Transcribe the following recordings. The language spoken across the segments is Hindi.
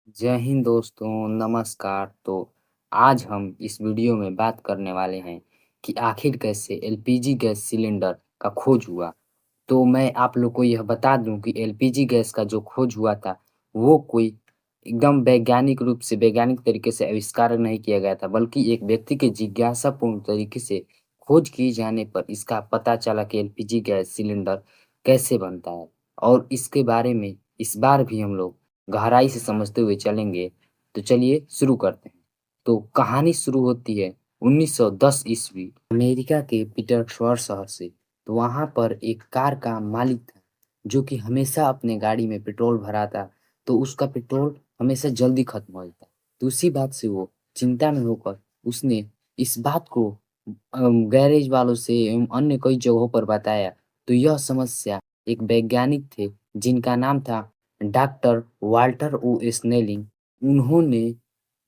जय हिंद दोस्तों, नमस्कार। तो आज हम इस वीडियो में बात करने वाले हैं कि आखिर कैसे एलपीजी गैस सिलेंडर का खोज हुआ। तो मैं आप लोग को यह बता दूं कि एलपीजी गैस का जो खोज हुआ था, वो कोई एकदम वैज्ञानिक रूप से वैज्ञानिक तरीके से आविष्कार नहीं किया गया था, बल्कि एक व्यक्ति के जिज्ञासापूर्ण तरीके से खोज किए जाने पर इसका पता चला कि एलपीजी गैस सिलेंडर कैसे बनता है। और इसके बारे में इस बार भी हम लोग गहराई से समझते हुए चलेंगे। तो चलिए शुरू करते हैं। तो कहानी शुरू होती है 1910 ईस्वी अमेरिका के पीटर्सबर्ग शहर से। तो वहाँ पर एक कार का मालिक था जो कि हमेशा अपने गाड़ी में पेट्रोल भराता, तो उसका पेट्रोल हमेशा जल्दी खत्म हो जाता। तो उसी बात से वो चिंता में होकर उसने इस बात को गैरेज वालों से एवं अन्य कई जगहों पर बताया। तो यह समस्या एक वैज्ञानिक थे जिनका नाम था डॉक्टर वाल्टर ओ स्नेलिंग। उन्होंने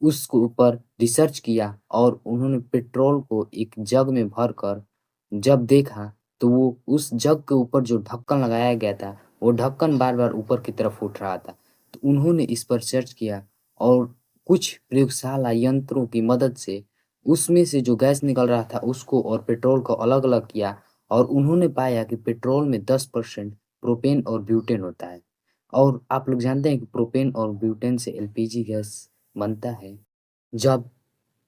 उसके ऊपर रिसर्च किया और उन्होंने पेट्रोल को एक जग में भरकर जब देखा, तो वो उस जग के ऊपर जो ढक्कन लगाया गया था, वो ढक्कन बार-बार ऊपर की तरफ उठ रहा था। तो उन्होंने इस पर सर्च किया और कुछ प्रयोगशाला यंत्रों की मदद से उसमें से जो गैस निकल रहा था उसको और पेट्रोल को अलग-अलग किया और उन्होंने पाया कि पेट्रोल में 10% प्रोपेन और ब्यूटेन होता है। और आप लोग जानते हैं कि प्रोपेन और ब्यूटेन से एलपीजी गैस बनता है। जब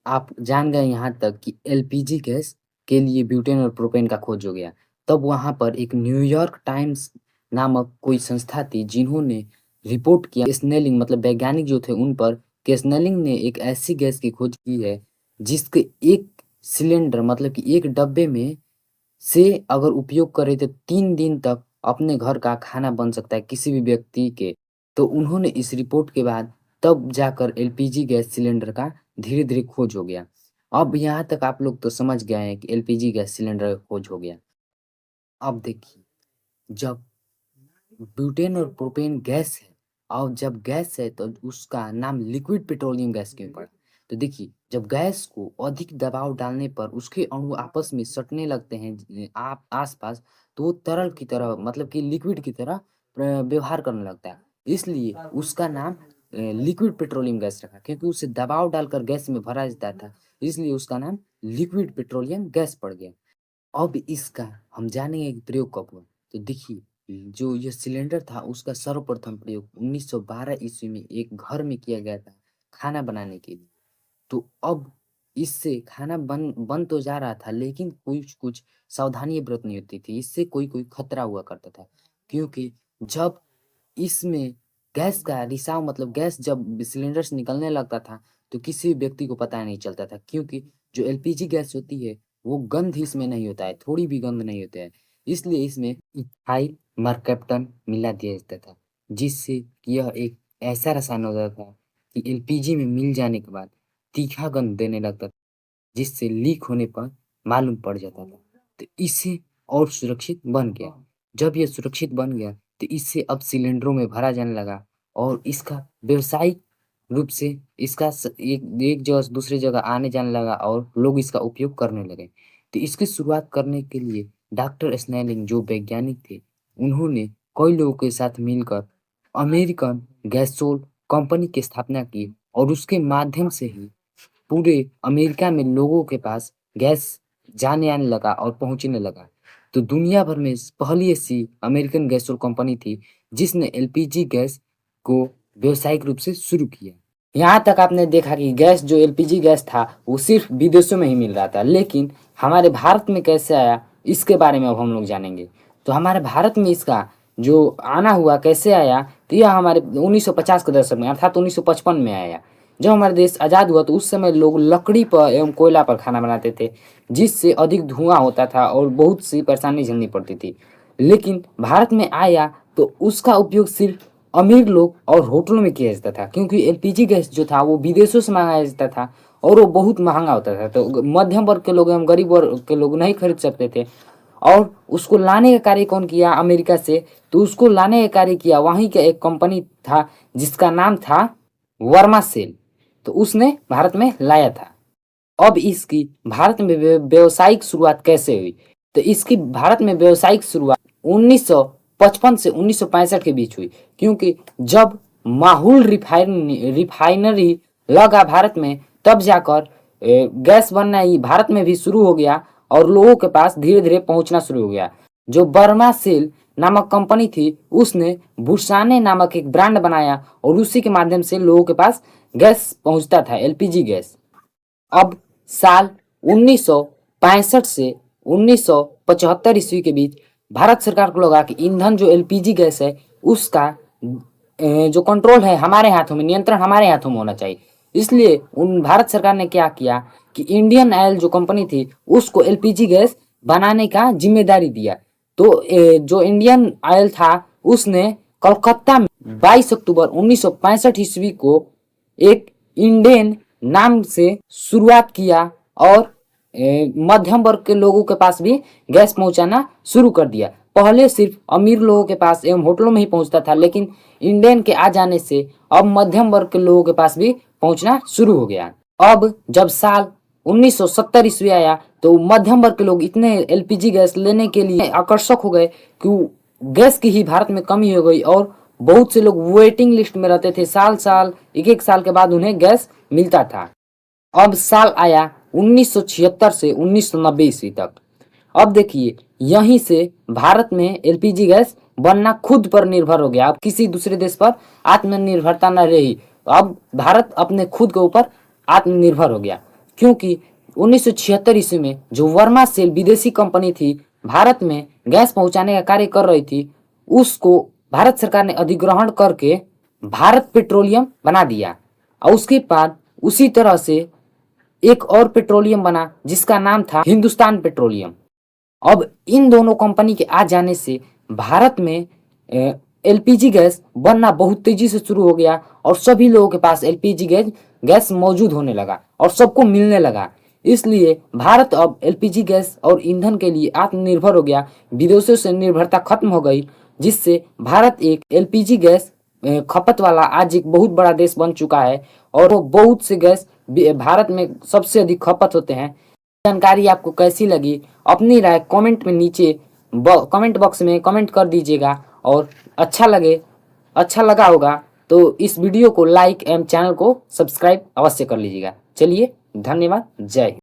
आप जान गए यहाँ तक कि एलपीजी गैस के लिए ब्यूटेन और प्रोपेन का खोज हो गया, तब वहाँ पर एक न्यूयॉर्क टाइम्स नामक कोई संस्था थी जिन्होंने रिपोर्ट किया स्नेलिंग मतलब वैज्ञानिक जो थे उन पर कि स्नेलिंग ने एक ऐसी गैस की खोज की है जिसके एक सिलेंडर मतलब कि एक डब्बे में से अगर उपयोग करें तो 3 दिन तक अपने घर का खाना बन सकता है किसी भी व्यक्ति के। तो उन्होंने इस रिपोर्ट के बाद तब जाकर एलपीजी गैस सिलेंडर का धीरे-धीरे खोज हो गया। अब यहाँ तक आप लोग तो समझ गए हैं कि एलपीजी गैस सिलेंडर का खोज हो गया। अब देखिए, जब ब्यूटेन और प्रोपेन गैस है और जब गैस है तो उसका नाम लिक्विड पेट्रोलियम गैस क्यों पड़ा? तो देखिए, जब गैस को अधिक दबाव डालने पर उसके अणु आपस में सटने लगते हैं आप आस-पास, तो वो तरल की तरह मतलब कि लिक्विड की तरह व्यवहार करने लगता है। इसलिए उसका नाम लिक्विड पेट्रोलियम गैस रखा क्योंकि उसे दबाव डालकर गैस में भरा जाता था, इसलिए उसका नाम लिक्विड पेट्रोलियम गैस पड़ गया। अब इसका हम जानेंगे कि प्रयोग कब हुआ। तो देखिए, जो ये सिलेंडर था उसका सर्वप्रथम प्रयोग 1912 ईस्वी में एक घर में किया गया था, खाना बनाने के लिए। तो अब इससे खाना बन बन तो जा रहा था लेकिन कुछ-कुछ सावधानियाँ बरतनी होती थी, इससे कोई-कोई खतरा हुआ करता था। क्योंकि जब इसमें गैस का रिसाव मतलब गैस जब सिलेंडर से निकलने लगता था, तो किसी व्यक्ति को पता नहीं चलता था क्योंकि जो एलपीजी गैस होती है, वो गंध इसमें नहीं होता है, थोड़ी भी गंध नहीं होता है। इसलिए इसमें इथाइल मरकैप्टन मिला दिया जाता था, जिससे यह एक ऐसा रसायन होता था कि एलपीजी में मिल जाने के बाद तीखा गंध देने लगता था, जिससे लीक होने पर मालूम पड़ जाता था। तो इससे और सुरक्षित बन गया। जब ये सुरक्षित बन गया, तो इससे अब सिलेंडरों में भरा जाने लगा और इसका व्यावसायिक रूप से इसका एक एक जगह से दूसरी जगह आने-जाने लगा और लोग इसका उपयोग करने लगे। तो इसकी शुरुआत करने के लिए डॉक्टर स्नेलिंग जो वैज्ञानिक थे, उन्होंने कई लोगों के साथ मिलकर अमेरिकन गैसोल कंपनी की स्थापना की और उसके माध्यम से ही पूरे अमेरिका में लोगों के पास गैस जाने-आने लगा और पहुँचने लगा। तो दुनिया भर में पहली ऐसी अमेरिकन गैसोल कंपनी थी, जिसने एलपीजी गैस को व्यावसायिक रूप से शुरू किया। यहाँ तक आपने देखा कि गैस जो एलपीजी गैस था, वो सिर्फ़ विदेशों में ही मिल रहा था, लेकिन हमारे भारत में कैसे आया, इसके बारे में अब हम लोग जानेंगे। तो हमारे भारत में इसका जो आना हुआ, कैसे आया, तो यह हमारे 1950 के दशक में अर्थात 1955 में आया। जब हमारा देश आज़ाद हुआ तो उस समय लोग लकड़ी पर एवं कोयला पर खाना बनाते थे, जिससे अधिक धुआँ होता था और बहुत सी परेशानी झेलनी पड़ती थी। लेकिन भारत में आया तो उसका उपयोग सिर्फ़ अमीर लोग और होटलों में किया जाता था क्योंकि एलपीजी गैस जो था वो विदेशों से मंगाया जाता था और वो बहुत महँगा होता था। तो मध्यम वर्ग के लोग एवं गरीब वर्ग के लोग नहीं खरीद सकते थे और उसको लाने का कार्य कौन किया अमेरिका से? तो उसको लाने का कार्य किया वहीं का एक कंपनी था जिसका नाम था वर्मा सेल। तो उसने भारत में लाया था। अब इसकी भारत में व्यावसायिक शुरुआत कैसे हुई? तो इसकी भारत में व्यावसायिक शुरुआत 1955 से 1965 के बीच हुई क्योंकि जब माहुल रिफाइनरी लगा भारत में, तब जाकर गैस बनना ही भारत में भी शुरू हो गया और लोगों के पास धीरे धीरे पहुंचना शुरू हो गया। जो बर्मा सेल नामक कंपनी थी, उसने बुसाने नामक एक ब्रांड बनाया और उसी के माध्यम से लोगों के पास गैस पहुंचता था, एलपीजी गैस। अब साल 1965 से 1975 ईस्वी के बीच भारत सरकार को लगा कि ईंधन जो एलपीजी गैस है उसका जो कंट्रोल है हमारे हाथों में, नियंत्रण हमारे हाथों में होना चाहिए। इसलिए उन भारत सरकार ने क्या किया कि इंडियन ऑयल जो कंपनी थी उसको एलपीजी गैस बनाने का जिम्मेदारी दिया। तो जो इंडियन ऑयल था उसने कोलकाता में 22 अक्टूबर 1965 ईस्वी को एक इंडेन नाम से शुरुआत किया और मध्यम वर्ग के लोगों के पास भी गैस पहुंचाना शुरू कर दिया। पहले सिर्फ अमीर लोगों के पास एवं होटलों में ही पहुंचता था, लेकिन इंडेन के आ जाने से अब मध्यम वर्ग के लोगों के पास भी पहुंचना शुरू हो गया। अब जब साल 1970 ईस्वी आया तो मध्यम वर्ग के लोग इतने एलपीजी गैस लेने के लिए आकर्षक हो गए कि गैस की ही भारत में कमी हो गई और बहुत से लोग वेटिंग लिस्ट में रहते थे। साल साल एक साल के बाद उन्हें गैस मिलता था। अब साल आया 1976 से 1990 ईस्वी तक। अब देखिए, यहीं से भारत में एलपीजी गैस बनना खुद पर निर्भर हो गया। अब किसी दूसरे देश पर आत्मनिर्भरता न रही। अब भारत अपने खुद के ऊपर आत्मनिर्भर हो गया, क्योंकि 1976 ईस्वी में जो वर्मा सेल विदेशी कंपनी थी भारत में गैस पहुंचाने का कार्य कर रही थी, उसको भारत सरकार ने अधिग्रहण करके भारत पेट्रोलियम बना दिया। और उसके बाद उसी तरह से एक और पेट्रोलियम बना जिसका नाम था हिंदुस्तान पेट्रोलियम। अब इन दोनों कंपनी के आ जाने से भारत में एलपीजी गैस बनना बहुत तेजी से शुरू हो गया और सभी लोगों के पास एलपीजी गैस मौजूद होने लगा और सबको मिलने लगा। इसलिए भारत अब एलपीजी गैस और ईंधन के लिए आत्मनिर्भर हो गया। विदेशों से निर्भरता खत्म हो गई, जिससे भारत एक एलपीजी गैस खपत वाला आज एक बहुत बड़ा देश बन चुका है और वो बहुत से गैस भारत में सबसे अधिक खपत होते हैं। जानकारी आपको कैसी लगी, अपनी राय कमेंट में नीचे कमेंट बॉक्स में कमेंट कर दीजिएगा। और अच्छा लगा होगा तो इस वीडियो को लाइक एवं चैनल को सब्सक्राइब अवश्य कर लीजिएगा। चलिए, धन्यवाद, जय हिंद।